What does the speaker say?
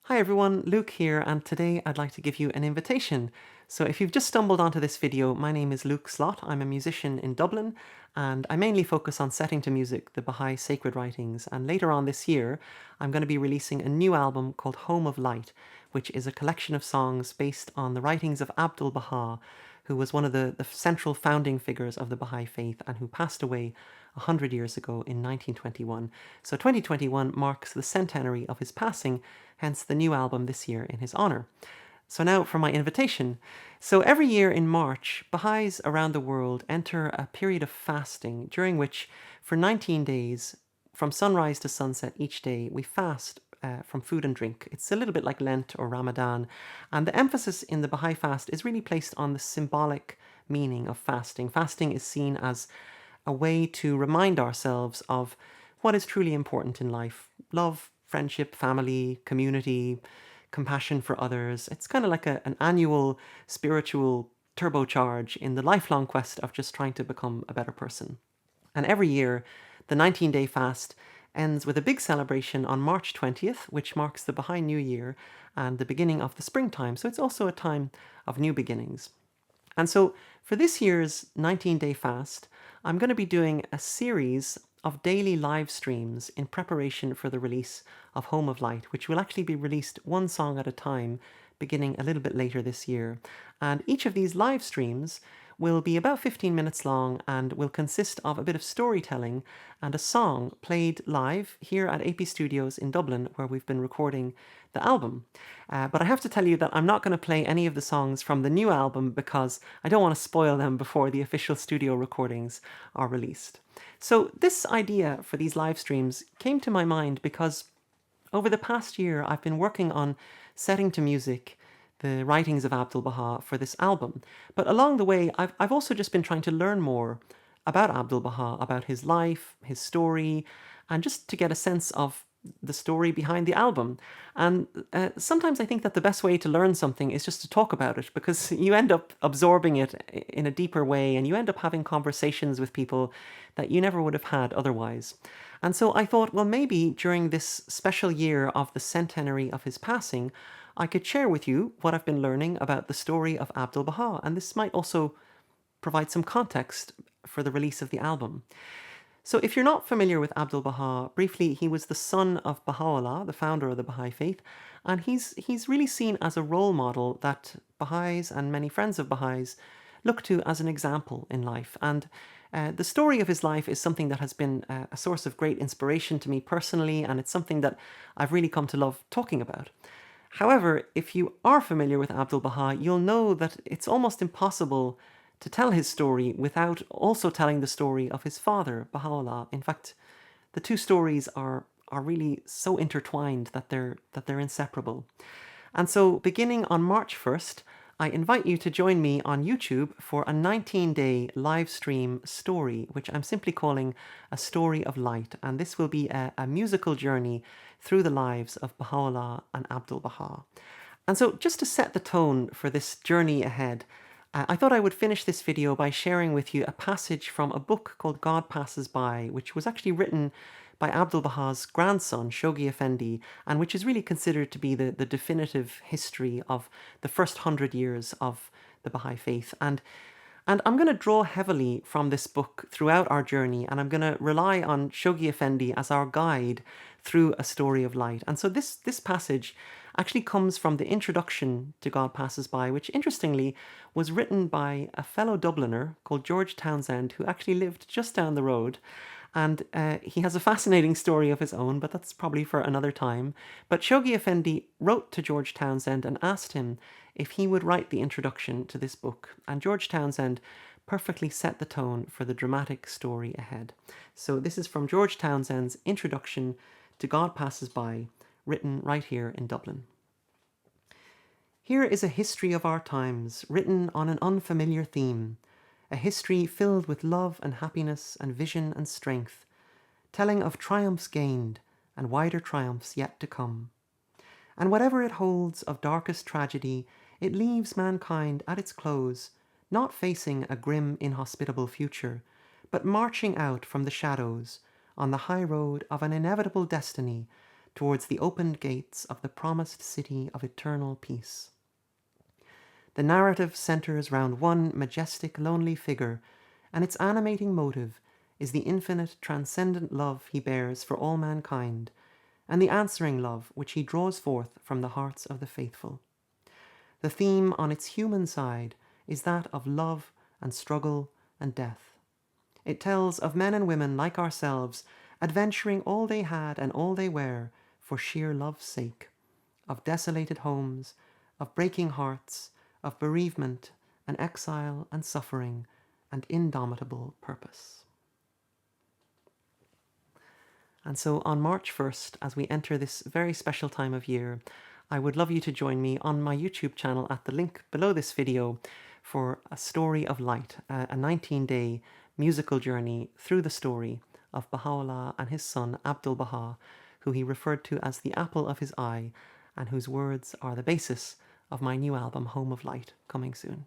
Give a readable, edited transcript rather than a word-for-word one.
Hi everyone, Luke here, and today I'd like to give you an invitation. So if you've just stumbled onto this video, my name is Luke Slott. I'm a musician in Dublin, and I mainly focus on setting to music the Baha'i sacred writings. And later on this year, I'm going to be releasing a new album called Home of Light, which is a collection of songs based on the writings of Abdu'l-Bahá, who was one of the central founding figures of the Baha'i faith and who passed away 100 years ago in 1921. So 2021 marks the centenary of his passing, hence the new album this year in his honor. So now for my invitation. So every year in March, Baha'is around the world enter a period of fasting during which, for 19 days, from sunrise to sunset each day, we fast from food and drink. It's a little bit like Lent or Ramadan, and the emphasis in the Baha'i fast is really placed on the symbolic meaning of fasting. Fasting is seen as a way to remind ourselves of what is truly important in life: love, friendship, family, community, compassion for others. It's kind of like an annual spiritual turbocharge in the lifelong quest of just trying to become a better person. And every year, the 19-day fast ends with a big celebration on March 20th, which marks the Baha'i New Year and the beginning of the springtime. So it's also a time of new beginnings. And so for this year's 19-day fast, I'm going to be doing a series of daily live streams in preparation for the release of Home of Light, which will actually be released one song at a time, beginning a little bit later this year. And each of these live streams will be about 15 minutes long and will consist of a bit of storytelling and a song played live here at AP Studios in Dublin, where we've been recording the album. But I have to tell you that I'm not going to play any of the songs from the new album because I don't want to spoil them before the official studio recordings are released. So this idea for these live streams came to my mind because over the past year I've been working on setting to music the writings of Abdu'l-Bahá for this album. But along the way, I've also just been trying to learn more about Abdu'l-Bahá, about his life, his story, and just to get a sense of the story behind the album. And sometimes I think that the best way to learn something is just to talk about it, because you end up absorbing it in a deeper way and you end up having conversations with people that you never would have had otherwise. And so I thought, well, maybe during this special year of the centenary of his passing, I could share with you what I've been learning about the story of Abdu'l-Bahá, and this might also provide some context for the release of the album. So if you're not familiar with Abdu'l-Bahá, briefly, he was the son of Baha'u'llah, the founder of the Baha'i faith, and he's really seen as a role model that Baha'is and many friends of Baha'is look to as an example in life. And the story of his life is something that has been a source of great inspiration to me personally, and it's something that I've really come to love talking about. However, if you are familiar with Abdu'l-Bahá, you'll know that it's almost impossible to tell his story without also telling the story of his father, Baha'u'llah. In fact, the two stories are really so intertwined that they're inseparable. And so beginning on March 1st, I invite you to join me on YouTube for a 19-day live stream story, which I'm simply calling A Story of Light. And this will be a musical journey through the lives of Baha'u'llah and Abdu'l-Bahá. And so just to set the tone for this journey ahead, I thought I would finish this video by sharing with you a passage from a book called God Passes By, which was actually written by Abdu'l-Bahā's grandson, Shoghi Effendi, and which is really considered to be the definitive history of the first 100 years of the Baha'i faith. And I'm going to draw heavily from this book throughout our journey, and I'm going to rely on Shoghi Effendi as our guide through A Story of Light. And so this passage actually comes from the introduction to God Passes By, which interestingly was written by a fellow Dubliner called George Townsend, who actually lived just down the road. And he has a fascinating story of his own, but that's probably for another time. But Shoghi Effendi wrote to George Townsend and asked him if he would write the introduction to this book. And George Townsend perfectly set the tone for the dramatic story ahead. So this is from George Townsend's introduction to God Passes By, written right here in Dublin. Here is a history of our times, written on an unfamiliar theme, a history filled with love and happiness and vision and strength, telling of triumphs gained and wider triumphs yet to come. And whatever it holds of darkest tragedy, it leaves mankind at its close, not facing a grim, inhospitable future, but marching out from the shadows on the high road of an inevitable destiny towards the opened gates of the promised city of eternal peace. The narrative centers round one majestic, lonely figure, and its animating motive is the infinite, transcendent love he bears for all mankind, and the answering love which he draws forth from the hearts of the faithful. The theme on its human side is that of love and struggle and death. It tells of men and women like ourselves adventuring all they had and all they were for sheer love's sake, of desolated homes, of breaking hearts, of bereavement and exile and suffering and indomitable purpose. And so on March 1st, as we enter this very special time of year, I would love you to join me on my YouTube channel at the link below this video for A Story of Light, a 19-day musical journey through the story of Baha'u'llah and his son Abdu'l-Bahá, who he referred to as the apple of his eye, and whose words are the basis of my new album Home of Light, coming soon.